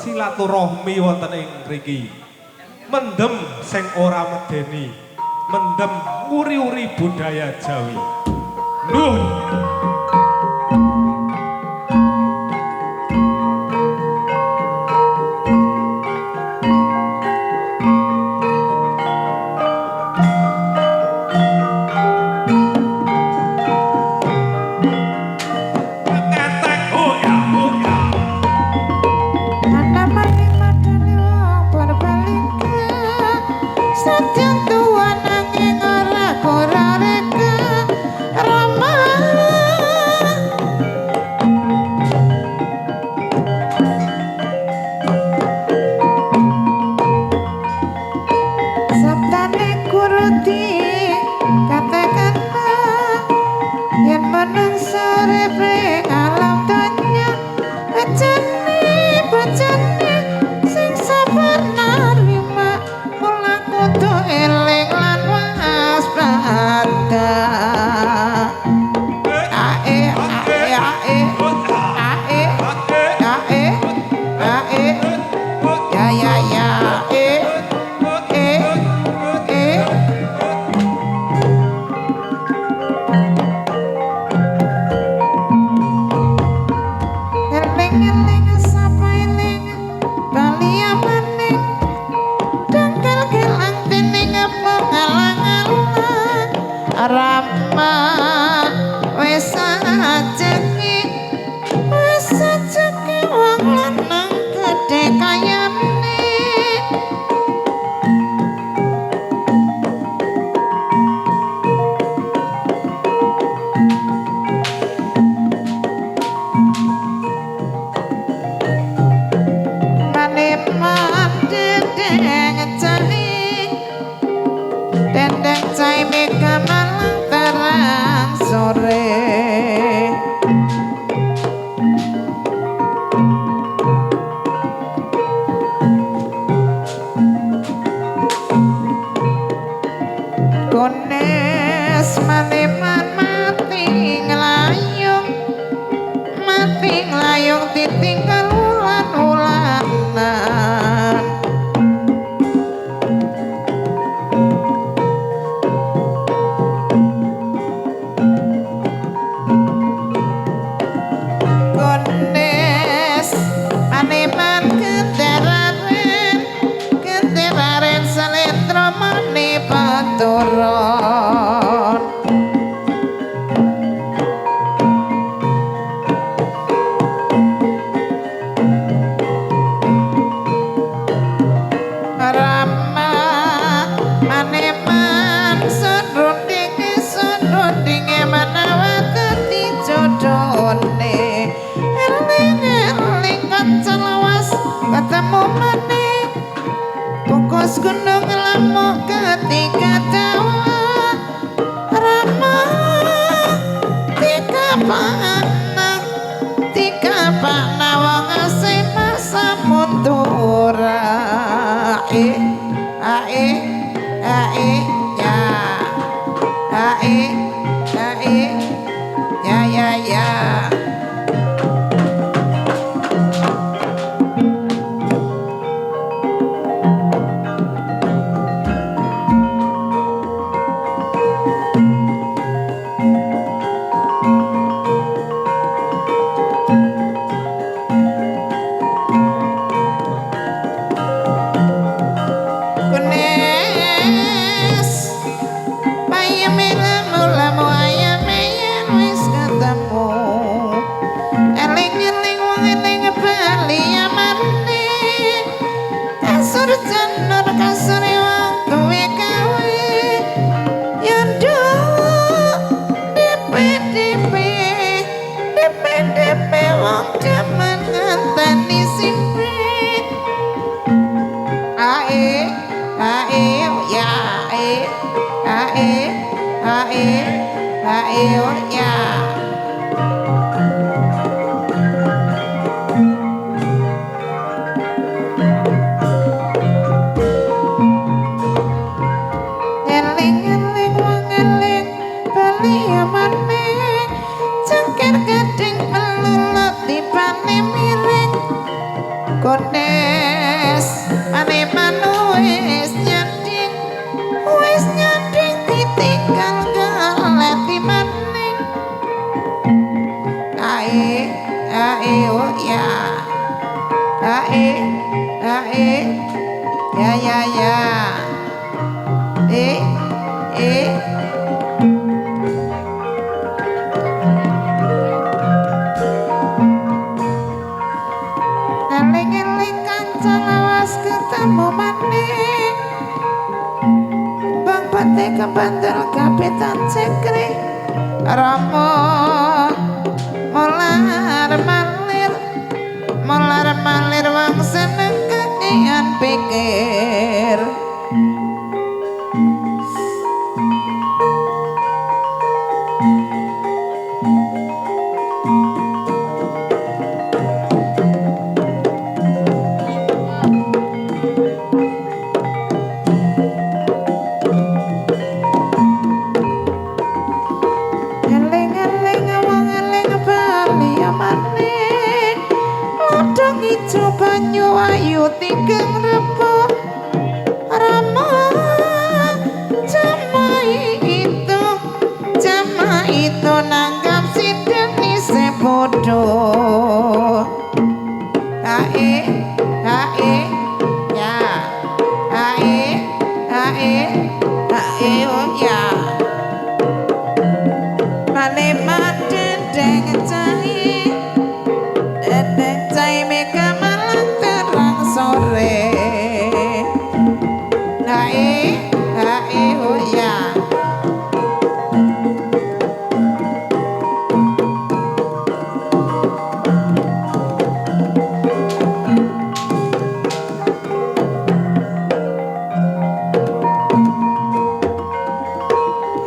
Silaturahmi wonten ing mriki mendem sing ora medeni mendem uri-uri budaya Jawi nuwun Sejen tuwa nanging ora reka Rama Sabdane kuruti katakan yen manungsa urip ing alam donya bojone sing sabar narima mula kudu eling lan waspada ae ae ae ae ae ae ya ya ya eh eling-eling sapa eling bali amaning dangkal gelang dening apa ngalang-alang Rama wis ajeki wong lanang gedhe kayane dendeng cai mega malang terang sore kones maneman mati nglayung ditinggal ulan-ulanan kones maneman kenderaren salendro mani paturon Rama maneman sundrundinge manawa keti jodone eling kancan lawas ketemu maneh kukus gunung lamuk ketika dawa Rama tiga pana wong asih masa muntura ae ya ae ya kunes bayame lamu ayame yen wis ketemu eling-eling wong eling bali amane kasur janur kasur wong duwe gawe yondo DP wong jaman ngenteni simpe ae ya ae ya eling-eling wong eling bali amane cengker gading peluluk dipane miring kones maneman wis nyanding ditinggal galeti maning kebantul kapitan cekri Rama molar malir wong seneng kekian pikir banyu ayu tingkeng repo Rama jama itu nanggap sideni sebodoh hae ya hae oh ya mane maden deng cai meka sore hae oh ya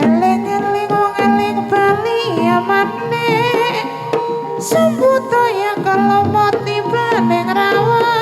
eling wong eling bali amane sumbuto ya kalau mati baneng rawa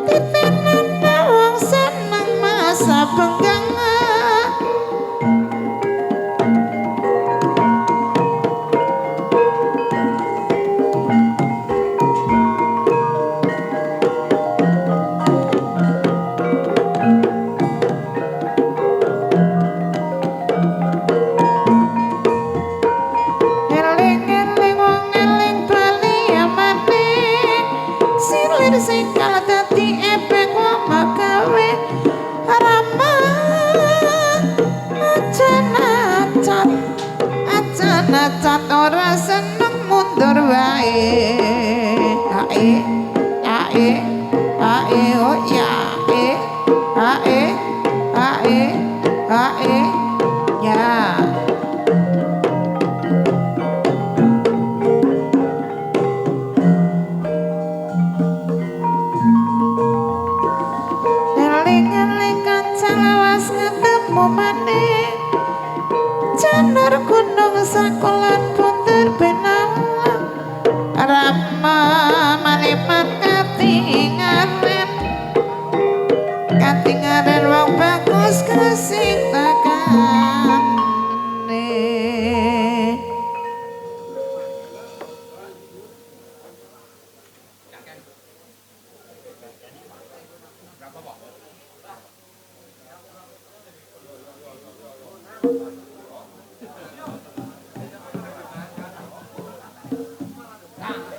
titenana wong seneng masa penggang sing kala dadi epeng wong magawe Rama acan acat ora seneng mundur wae hae oh ya hae